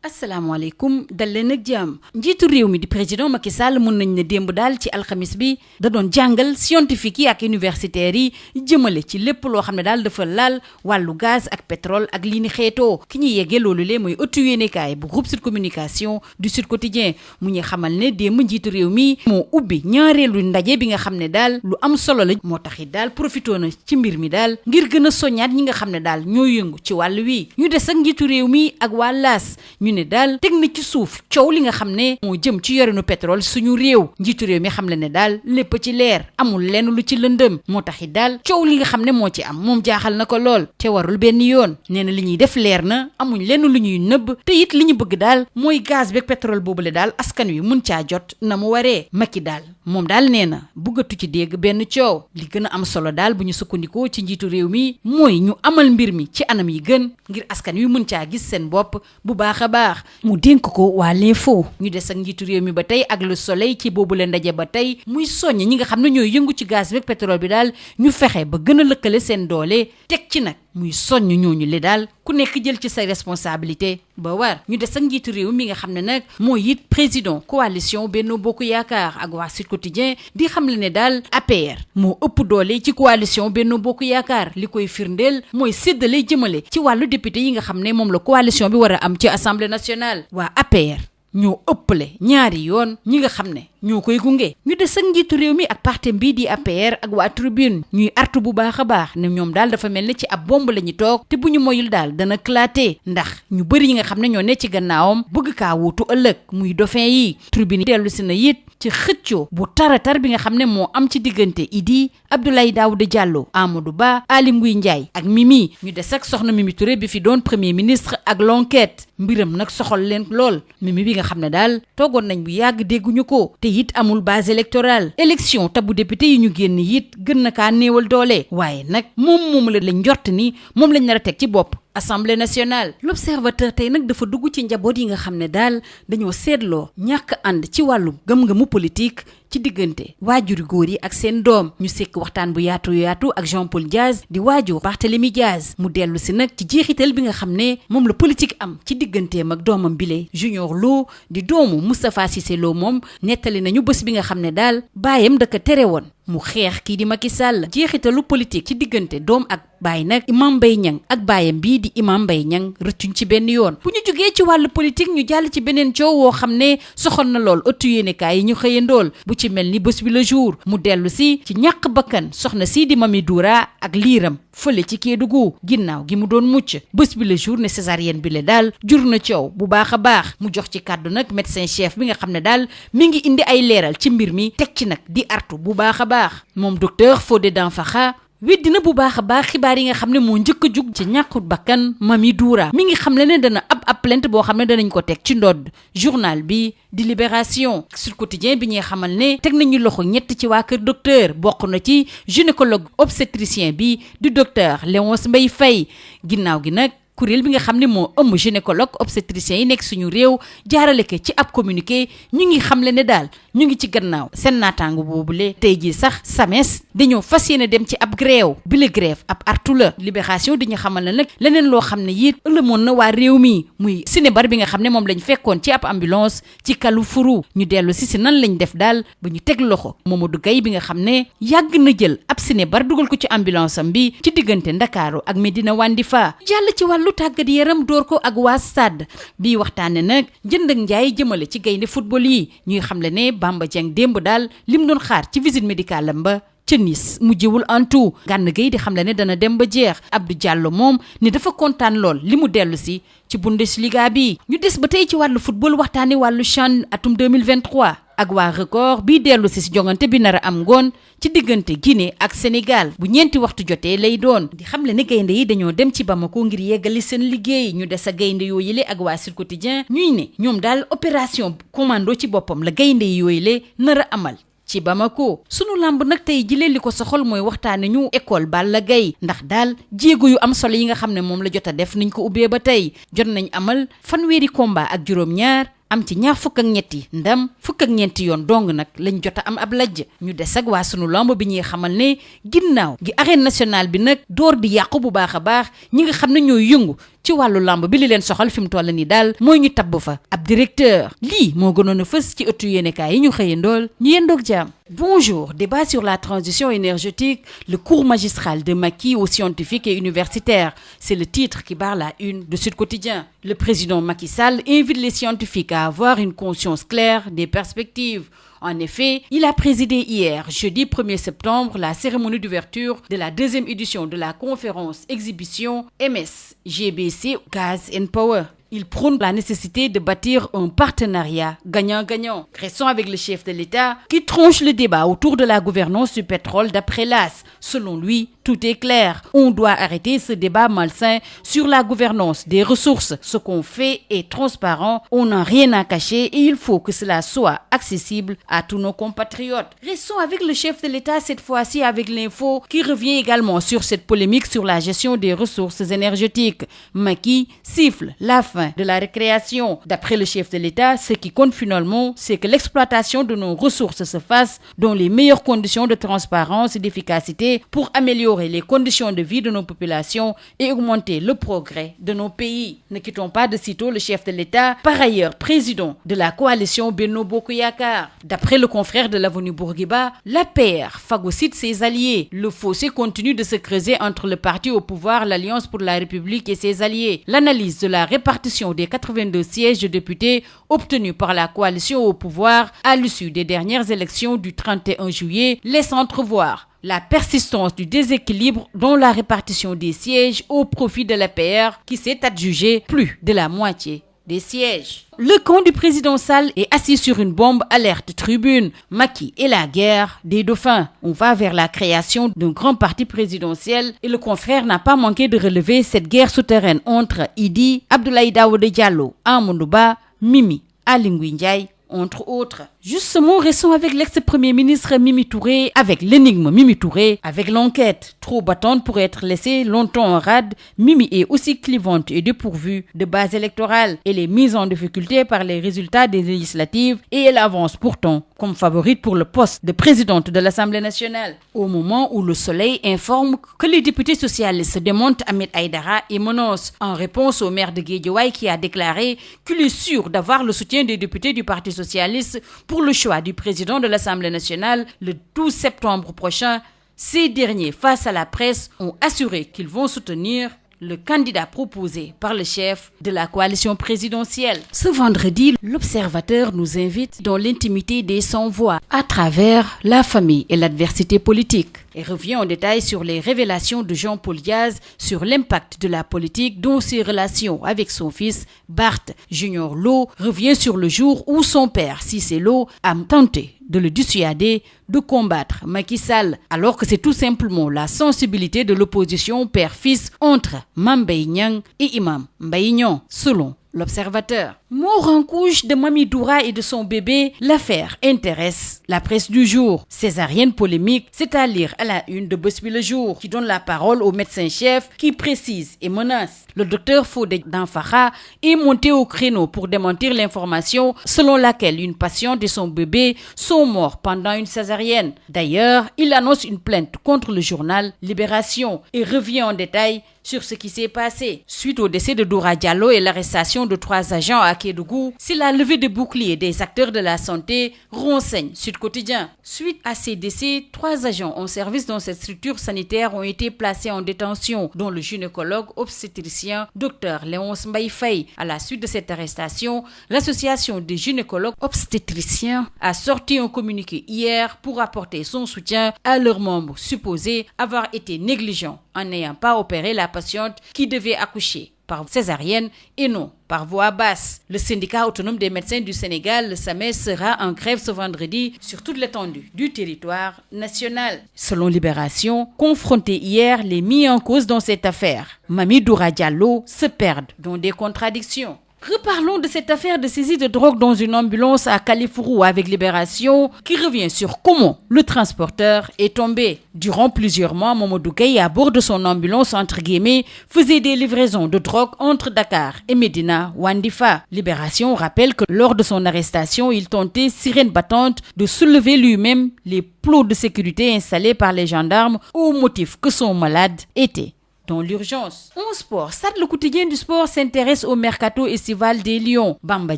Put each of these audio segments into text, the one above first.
asalaamaaleykum dal leen ak jàmm njiitu réew mi di président Macky Sall mun nañ ne démb daal ci alxamis bi da doon jàngal scientifique yi ak universitaires yi jëmale ci lépp loo xam ne daal dafa laal wàllu gaz ak pétrole ak lii ni xeetoo ki ñuy yeggee loolu lee mooy ëttu yéenekaay bu groupe Sud Communication du Sud Quotidien mu ñuy xamal ne démb njiitu réew mi moo ubbi ñaareelu ndaje bi nga xam ne daal lu am solo la moo tax it daal profité na ci mbir mi daal ngir gën a soññaat ñi nga xam ne daal ñoo yëngu ci wàll wi ñu des ak njiitu réew mi ak waa Laas ñu ne daal teg na ci suuf coow li nga xam ne moo jëm ci yorinu pétrole suñu réew njiitu réew mi xam le ne daal lépp ci leer amul lenn lu ci lëndëm moo tax it daal coow li nga xam ne moo ci am moom jaaxal na ko lool te warul benn yoon nee na li ñuy def leer na amuñ lenn lu ñuy nëbb te it li ñu bëgg daal mooy gaz beeg pétrole boobule daal askan wi mun caa jot na mu waree Macky daal moom daal nee na bëggatu ci dégg benn coow li gën a am solo daal bu ñu sukkandikoo ci njiitu réew mi mooy ñu amal mbir mi ci anam yi gën ngir askan wi mun caa gis seen bopp bu baax a baax mu dénk ko waa l'info ñu des ak njiitu réew mi ba tey ak le soleil ci boobu la ndaje ba tey muy soññ ñi nga xam ne ñooy yëngu ci gaz beeg pétrole bi daal ñu fexe ba gën a lëkkale seen doole teg ci nag muy soññ ñooñu le daal ku nekk jël ci sa responsabilité ba war ñu des ak njiitu réew mi nga xam ne nag mooy it président coalition Benno Bokk Yaakaar ak waa Sud Quotidien di xam le ne daal APR moo ëpp doole ci coalition Benno Bokk Yaakaar li koy firndeel mooy séddale jëmale ci wàllu député yi nga xam ne moom la coalition bi war a am ci assemblée nationale waa APR ñoo ëppale ñaari yoon ñi nga xam ne ñoo koy gunge ñu des ak njiitu réew mi ak parti bii di APR ak waa Tribune ñuy artu bu baax a baax ne ñoom daal dafa mel ni ci ab bomb la ñu toog te bu ñu moyul daal dana claté ndax ñu bëri ñi nga xam ne ñoo ne ci gannaawam bëgg kaa wuutu ëllëg muy dauphin yi Tribune dellu si na it ci xëccoo bu taratar bi nga xam ne moo am ci diggante Idi Abdoulaye Daouda Diallo Amadou Ba Aly Ngouille Ndiaye ak Mimi ñu des ak soxna Mimi Touré bi fi doon premier ministre ak l'enquête mbiram nag soxal leen lool Mimi bi nga xam ne daal toogoon nañ bu yàgg dégguñu ko te it amul base électorale élection tabu député yi ñu génn it gën na kaa néewal doole waaye nag moom la lañ njort ni moom lañ nar a teg ci bopp Assemblée nationale l'observateur tey nag dafa dugg ci njaboot yi nga xam ne daal dañoo seetloo ñàkk ànd ci wàllu gëm-gëmu politique ci diggante waajuri góor yi ak seen doom ñu sekk waxtaan bu yaatu ak Jean-Paul Diaz di waajur Barthélémy Diaz mu dellu si nag ci jeexital bi nga xam ne moom la politique am ci digganteem ak doomam bile Junior Lo di doomu Moustapha Cissé Lo moom nettali nañu bés bi nga xam ne daal baayam da ko tere woon mu xeex kii di Macky Sall jeexitalu politique ci diggante doom ak baay nag Imam Mbaye Niang ak baayam bii di Imam Mbaye Niang rëccuñ ci benn yoon bu ñu jógee ci wàllu politique ñu jàll ci beneen coow woo xam ne soxal na lool ëttu yéenekaay yi ñu xëyandool bu ci mel ni bés bi le jour mu dellu si ci ñàkk bakkan soxna sii di Mami Doura ak liiram fële ci Kédougou ginnaaw gi mu doon mucc bés bi le jour ne césarienne bi le daal jur na coow bu baax a baax mu jox ci kàddu nag médecin chef bi nga xam ne daal mi ngi indi ay leeral ci mbir mi teg ci nag di artu bu baax a baax moom docteur Fodé Danfakha weddina bu baax a baax xibaar yi nga xam ne moo njëkk a jug ci ñàkkut bakkan Mami Doura mi ngi xam le ne dana ab plainte boo xam ne danañ ko teg ci ndodd journal bi di Libération Sud Quotidien bi ñuy xamal ne teg nañu loxo ñett ci waa kër docteur bokk na ci gynécologue obstétricien bi di docteur Léonce Mbaye Faye ginnaaw gi nag kuréel bi nga xam ne moo ëmb gynécologue obstétricien yi nekk suñu réew jaarale ko ci ab communiqué ñu ngi xamle ne daal ñu ngi ci gannaaw seen naataango boobule tey jii sax SAMES dañoo fas yéene dem ci ab grève bi la grève ab artu la Libération di ñu xamal ne nag leneen loo xam ne it ëllëmoon na waa réew mi muy sinébar bi nga xam ne moom lañ fekkoon ci ab ambulance ci Kalifuru ñu dellu si nan lañ def daal ba ñu teg loxo Mamadou Gaye bi nga xam ne yàgg na jël ab sinébar dugal ko ci ambulance am bi ci diggante Ndakaaru ak Medina Wandifa jàll ci wàllu tàggat yaram door ko ak waa stade bii waxtaane nag jënd ak njaay jëmale ci gaynde football yi ñuy xamle ne Bamba Dieng démb daal lim doon xaar ci visite médicale am ba ca Nice mujjewul en tout Gana Gueye di xamle ne dana dem ba jeex Abdou Diallo moom ne dafa kontaan lool li mu dellu si ci Bundesliga bi ñu des ba tey ci wàllu football waxtaane wàllu CHAN atum 2023 ak waa record bii dellu si jongante bi nar a am ngoon ci diggante Guinée ak Sénégal bu ñeenti waxtu jotee lay doon di xam le ne gaynde yi dañoo dem ci Bamako ngir yeggali seen liggéey ñu des a gaynde yooyule ak waa Sud Quotidien ñuy ne ñoom daal opération commando ci boppam la gaynde yi yooyule nar a amal ci Bamako sunu lamb nag tey jilee li ko soxal mooy waxtaane ñu école Balla Gaye ndax daal jéego yu am solo yi nga xam ne moom la jot a def niñ ko ubbee ba tey jot nañ amal fanweeri combat ak juróom-ñaar am ci ñaar fukk ak ñetti ndam fukk ak ñeenti yoon dong nag lañ jot a am ab lajj ñu des ak waa sunu lamb bi ñuy xamal ne ginnaaw gi arène nationale bi nag door di yàqu bu baax a baax ñi nga xam ne ñooy yëngu ci wàllu lamb bi li leen soxal fi mu toll nii daal mooy ñu tabb fa ab directeur lii moo gënoon a fës ci ëttu yéenekaay yi ñu xëyandool ñu yendoog jàmm. Bonjour, débat sur la transition énergétique, le cours magistral de Macky aux scientifiques et universitaires. C'est le titre qui barre la une de Sud Quotidien. Le président Macky Sall invite les scientifiques à avoir une conscience claire des perspectives. En effet, il a présidé hier, jeudi 1er septembre, la cérémonie d'ouverture de la deuxième édition de la conférence exhibition MS-GBC Gas and Power. Il prône la nécessité de bâtir un partenariat gagnant-gagnant. Restons avec le chef de l'État qui tranche le débat autour de la gouvernance du pétrole d'après l'AS. Selon lui, tout est clair. On doit arrêter ce débat malsain sur la gouvernance des ressources. Ce qu'on fait est transparent, on n'a rien à cacher et il faut que cela soit accessible à tous nos compatriotes. Restons avec le chef de l'État cette fois-ci avec l'info qui revient également sur cette polémique sur la gestion des ressources énergétiques. Macky siffle la fin de la récréation. D'après le chef de l'État, ce qui compte finalement, c'est que l'exploitation de nos ressources se fasse dans les meilleures conditions de transparence et d'efficacité pour améliorer les conditions de vie de nos populations et augmenter le progrès de nos pays. Ne quittons pas de sitôt le chef de l'État, par ailleurs président de la coalition Benno Bokk Yakaar. D'après le confrère de l'Avenue Bourguiba, l'APR phagocyte ses alliés. Le fossé continue de se creuser entre le parti au pouvoir, l'Alliance pour la République et ses alliés. L'analyse de la répartition des 82 sièges de députés obtenus par la coalition au pouvoir à l'issue des dernières élections du 31 juillet laisse entrevoir la persistance du déséquilibre dans la répartition des sièges au profit de l'APR qui s'est adjugé plus de la moitié des sièges. Le camp du président Sall est assis sur une bombe, alerte tribune. Macky et la guerre des dauphins. On va vers la création d'un grand parti présidentiel et le confrère n'a pas manqué de relever cette guerre souterraine entre Idi, Abdoulaye Daouda Diallo, Amadou Ba, Mimi, Aly Ngouille Ndiaye, entre autres. Justement, restons avec l'ex-premier ministre Mimi Touré, avec l'énigme Mimi Touré, avec l'enquête. Trop battante pour être laissée longtemps en rade, Mimi est aussi clivante et dépourvue de base électorale. Elle est mise en difficulté par les résultats des législatives et elle avance pourtant comme favorite pour le poste de présidente de l'Assemblée nationale. Au moment où le Soleil informe que les députés socialistes démontent Ahmed Aïdara et menacent en réponse au maire de Guédiawaye qui a déclaré qu'il est sûr d'avoir le soutien des députés du Parti socialiste pour le choix du président de l'Assemblée nationale le 12 septembre prochain, ces derniers, face à la presse, ont assuré qu'ils vont soutenir le candidat proposé par le chef de la coalition présidentielle. Ce vendredi, l'Observateur nous invite dans l'intimité des sans-voix à travers la famille et l'adversité politique et revient en détail sur les révélations de Jean-Paul Diaz sur l'impact de la politique dans ses relations avec son fils Barth Junior Lo, revient sur le jour où son père Cissé Lo a tenté de le dissuader de combattre Macky Sall, alors que c'est tout simplement la sensibilité de l'opposition père-fils entre Mame Mbaye Niang et Imam Mbaye Niang, selon l'Observateur. Mort en couche de Mami Doura et de son bébé, l'affaire intéresse la presse du jour. Césarienne polémique, c'est à lire à la une de Bës Bi Le Jour, qui donne la parole au médecin-chef qui précise et menace. Le docteur Fodé Danfakha est monté au créneau pour démentir l'information selon laquelle une patiente et son bébé sont morts pendant une césarienne. D'ailleurs, il annonce une plainte contre le journal Libération et revient en détail sur ce qui s'est passé. Suite au décès de Doura Diallo et l'arrestation de 3 agents à Kédougou, c'est la levée de boucliers des acteurs de la santé, renseigne Sud Quotidien. Suite à ces décès, 3 agents en service dans cette structure sanitaire ont été placés en détention, dont le gynécologue obstétricien Dr Léonce Mbaye Faye. À la suite de cette arrestation, l'association des gynécologues obstétriciens a sorti un communiqué hier pour apporter son soutien à leurs membres supposés avoir été négligents en n'ayant pas opéré la patiente qui devait accoucher par césarienne et non par voie basse. Le syndicat autonome des médecins du Sénégal, le SAMES, sera en grève ce vendredi sur toute l'étendue du territoire national. Selon Libération, confrontés hier les mis en cause dans cette affaire, Mami Doura Diallo se perdent dans des contradictions. Reparlons de cette affaire de saisie de drogue dans une ambulance à Kalifourou avec Libération qui revient sur comment le transporteur est tombé. Durant plusieurs mois, Mamadou Gueye, à bord de son ambulance entre guillemets, faisait des livraisons de drogue entre Dakar et Médina Wandifa. Libération rappelle que lors de son arrestation, il tentait, sirène battante, de soulever lui-même les plots de sécurité installés par les gendarmes au motif que son malade était dans l'urgence. En sport, Stades le quotidien du sport s'intéresse au mercato estival des Lions. Bamba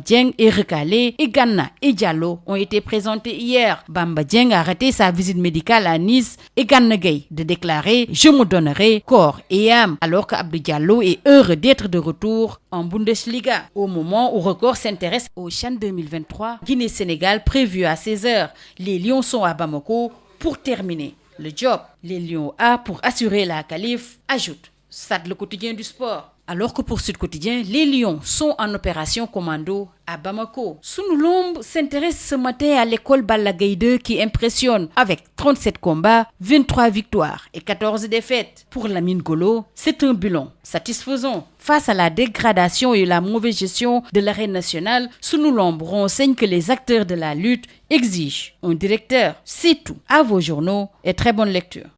Dieng et Recalé et Gana et Diallo ont été présentés hier. Bamba Dieng a raté sa visite médicale à Nice et Gana Gueye de déclarer « Je me donnerai corps et âme » alors que Abdou Diallo est heureux d'être de retour en Bundesliga. Au moment où Record s'intéresse au CHAN 2023, Guinée-Sénégal prévu à 16h. Les Lions sont à Bamako pour terminer le job. Les Lions A pour assurer la qualif, ajoute Stades le quotidien du sport. Alors que pour Sud Quotidien, les Lions sont en opération commando à Bamako. Sunu Lamb s'intéresse ce matin à l'école Balla Gaye 2 qui impressionne avec 37 combats, 23 victoires et 14 défaites. Pour Lamine Golo, c'est un bilan satisfaisant. Face à la dégradation et la mauvaise gestion de l'arène nationale, Sunu Lamb renseigne que les acteurs de la lutte exigent un directeur. C'est tout. À vos journaux et très bonne lecture.